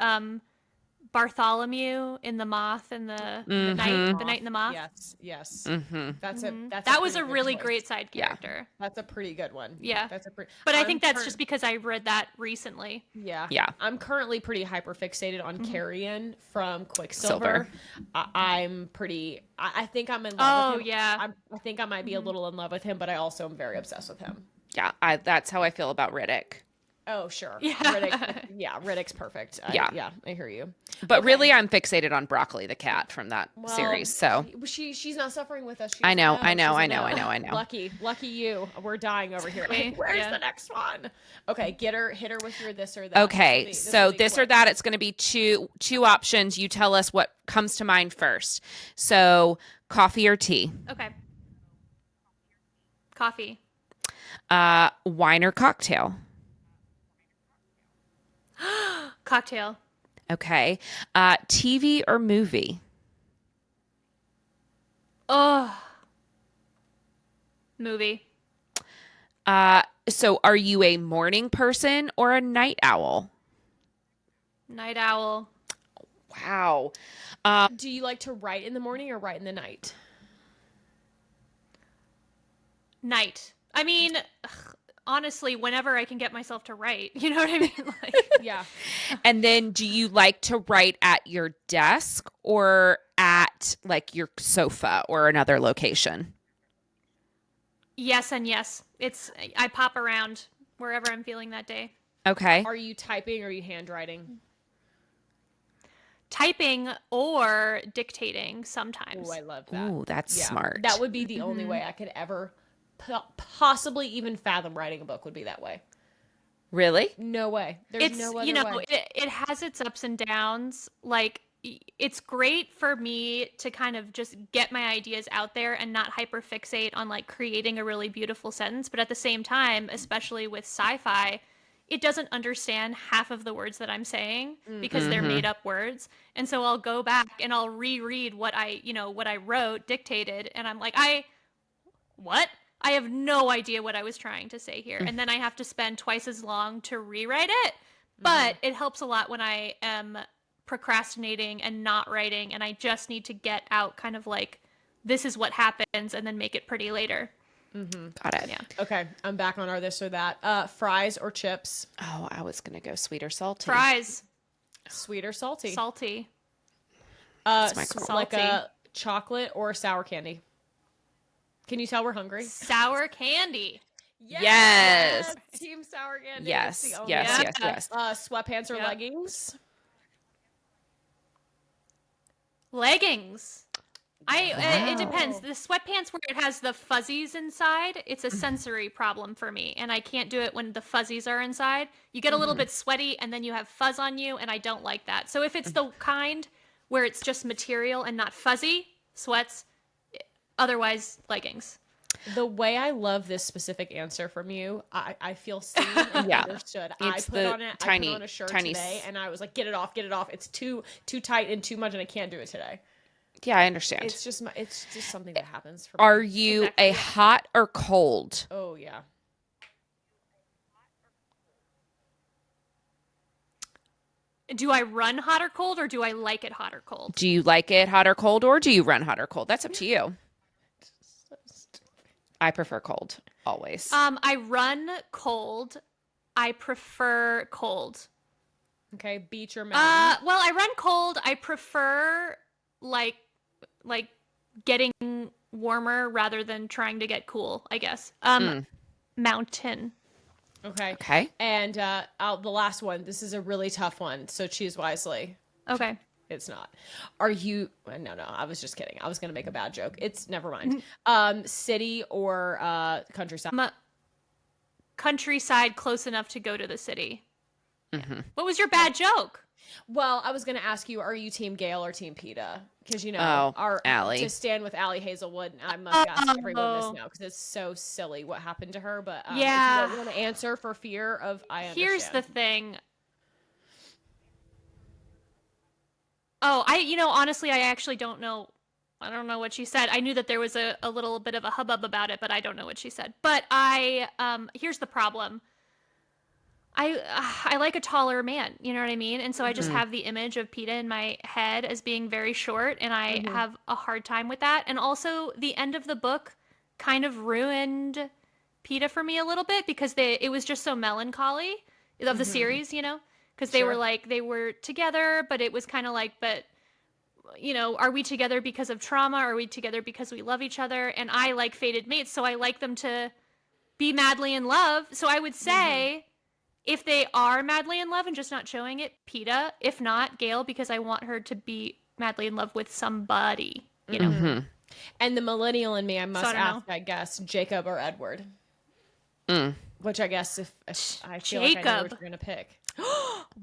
Bartholomew in The Moth and the Night in the Moth. Yes. Mm-hmm. That's That was a pretty good really choice. great side Yeah. character. That's a pretty good one. Yeah. That's a pretty. But I I'm think that's cur- just because I read that recently. Yeah. Yeah. I'm currently pretty hyper fixated on Carrion from Silver. Quicksilver. I'm pretty. I think I'm in love Oh, with him. yeah. I think I might be a little in love with him, but I also am very obsessed with him. Yeah, that's how I feel about Riddick. Oh, sure. Yeah. Riddick's perfect. Yeah. I hear you. But really, I'm fixated on Broccoli the cat from that series. So she's not suffering with us. She I know, doesn't I know, She I doesn't know, I know. Lucky you. We're dying over here. Okay, Where's yeah. the next one? Okay, hit her with your this or that. okay, so this or quick. that, it's going to be two options. You tell us what comes to mind first. So coffee or tea, Okay. Coffee. wine or cocktail. Cocktail. Okay, TV or movie. Oh. Movie. So are you a morning person or a night owl? Night owl. Wow. Do you like to write in the morning or write in the night? Night. I mean, honestly, whenever I can get myself to write. You know what I mean? Like, Yeah. And then do you like to write at your desk or at like your sofa or another location? yes and yes. I pop around wherever I'm feeling that day. Okay. Are you typing or are you handwriting? Typing or dictating sometimes. Oh, I love that. Ooh, that's Yeah. smart. That would be the only way I could ever possibly even fathom writing a book would be that way. Really? No way. There's no other way. It has its ups and downs. Like, it's great for me to kind of just get my ideas out there and not hyper fixate on like creating a really beautiful sentence. But at the same time, especially with sci-fi, it doesn't understand half of the words that I'm saying because they're made up words. And so I'll go back and I'll reread what I wrote, dictated, and I'm like, what? I have no idea what I was trying to say here. And then I have to spend twice as long to rewrite it. But it helps a lot when I am procrastinating and not writing, and I just need to get out kind of like, this is what happens, and then make it pretty later. Got it. Yeah. Okay, I'm back on our this or that. Fries or chips? Oh, I was going to go sweet or salty. Fries. Sweet or salty? Salty. my call. Like Salty. a chocolate or sour candy? Can you tell we're hungry? Sour candy. Yes. Team sour candy. It's Yes, the only yes, one. yes, yes. Sweatpants or Yep. leggings? Leggings. It Wow. depends. The sweatpants where it has the fuzzies inside, it's a sensory problem for me, and I can't do it when the fuzzies are inside. You get a little bit sweaty, and then you have fuzz on you, and I don't like that. So if it's the kind where it's just material and not fuzzy, sweats. Otherwise, leggings. The way I love this specific answer from you, I feel seen and Yeah. understood. It's I put the on it. I tiny- put on a shirt tiny today, and I was like, "Get it off, get it off. It's too tight and too much, and I can't do it today." Yeah, I understand. It's just something that happens for Are me. you Exactly, a yeah. hot or cold? Oh yeah. Do I run hot or cold, or do I like it hot or cold? Do you like it hot or cold, or do you run hot or cold? That's up to you. I prefer cold, always. I run cold. I prefer cold. Okay, beach or mountain? Well, I run cold. I prefer like getting warmer rather than trying to get cool, I guess. Mountain. Okay. Okay. And the last one. This is a really tough one, so choose wisely. Okay. It's not. Are you? No. I was just kidding. I was gonna make a bad joke. It's never mind. City or countryside? Countryside close enough to go to the city. What was your bad joke? Well, I was gonna ask you, are you Team Gail or Team PETA? Because Allie. to stand with Allie Hazelwood. I must ask everyone this now because it's so silly what happened to her. But Yeah. if you don't want to answer for fear of, I understand. Here's the thing. Oh, honestly, I actually don't know. I don't know what she said. I knew that there was a little bit of a hubbub about it, but I don't know what she said. But here's the problem. I like a taller man, you know what I mean? And so I just have the image of PETA in my head as being very short, and I have a hard time with that. And also, the end of the book kind of ruined PETA for me a little bit because it was just so melancholy of the series, because they were like, they were together, but it was kind of like, but are we together because of trauma? Or are we together because we love each other? And I like fated mates, so I like them to be madly in love. So I would say, if they are madly in love and just not showing it, PETA. If not, Gail, because I want her to be madly in love with somebody, And the millennial in me, I must I don't ask, know. I guess, Jacob or Edward. Which I guess if I feel like I know what Jacob. you're gonna pick.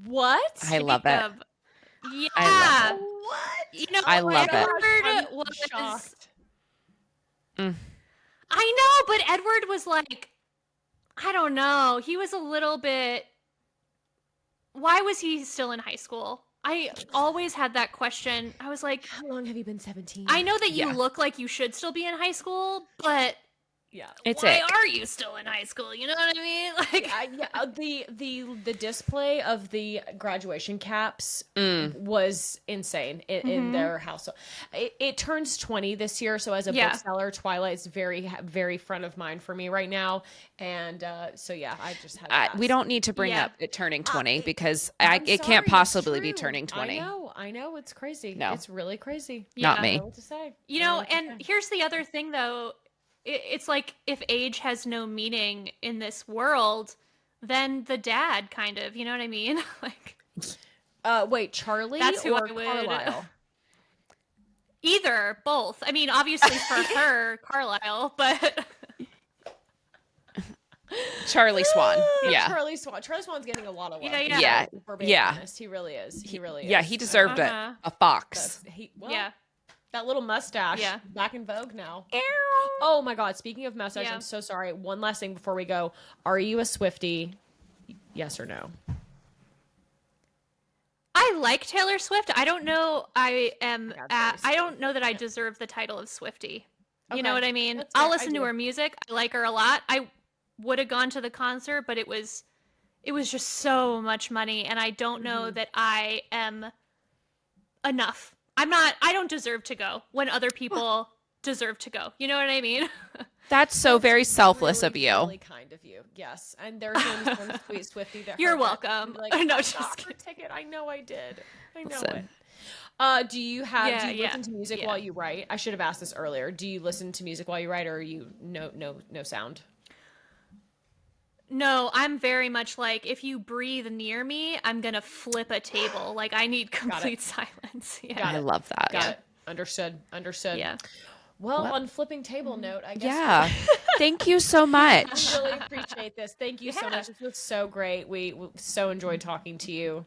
What? I love it. Jacob. Yeah. I love it. What? I love it. Edward I'm was. shocked. I know, but Edward was like, I don't know. He was a little bit. Why was he still in high school? I always had that question. I was like, How long have you been 17? I know that you Yeah. look like you should still be in high school, but Yeah. It's why ick. are you still in high school? You know what I mean? Like, The display of the graduation caps was insane in their household. It turns 20 this year, so as a bookseller, Twilight's very very front of mind for me right now, and so yeah, I just had to ask. We don't need to bring Yeah. up it turning 20 because I'm it sorry, can't it's possibly be true. turning 20. I know, it's crazy. No. It's really crazy. Not I me. don't know what to say. and here's the other thing though. It's like if age has no meaning in this world, then the dad kind of, you know what I mean? Like, Wait, Charlie That's who or I would- Carlisle? either, both. I mean, obviously for her, Carlisle, but Charlie Swan. Yeah. Charlie Swan. Charlie Swan's getting a lot of love. Yeah. Yeah. For being Yeah. honest, he really is. He really is. Yeah, he deserved Uh-huh. a fox. yeah. That little mustache. Yeah. Back in vogue now. Oh my God. Speaking of mustache, Yeah. I'm so sorry. One last thing before we go. Are you a Swiftie? Yes or no? I like Taylor Swift. I don't know. I am. God, very I don't know that I deserve the title of Swiftie. You know Okay. what I mean? That's fair. I'll I listen to do. her music. I like her a lot. I would have gone to the concert, but it was just so much money, and I don't know that I am enough. I don't deserve to go when other people deserve to go. You know what I mean? That's so very selfless of you. Really kind of you. Yes. And there's one sweet Swiftie that You're heard that welcome. and be No, "I just got her kidding. ticket. I know I did. I know Listen. it. Do you Yeah, listen to music yeah. while you write? I should have asked this earlier. Do you listen to music while you write, or are you no sound? No, I'm very much like, if you breathe near me, I'm gonna flip a table. Like, I need complete silence. Yeah. Got I it. love that. Got it. Understood. Yeah. Well, on flipping table note, I guess Yeah. Thank you so much. we really appreciate this. Thank you so much. This was so great. We so enjoyed talking to you.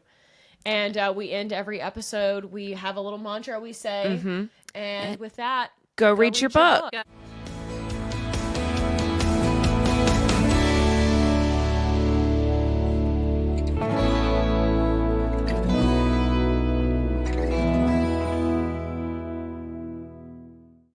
And we end every episode. We have a little mantra we say. And with that, Go read your book. Yeah.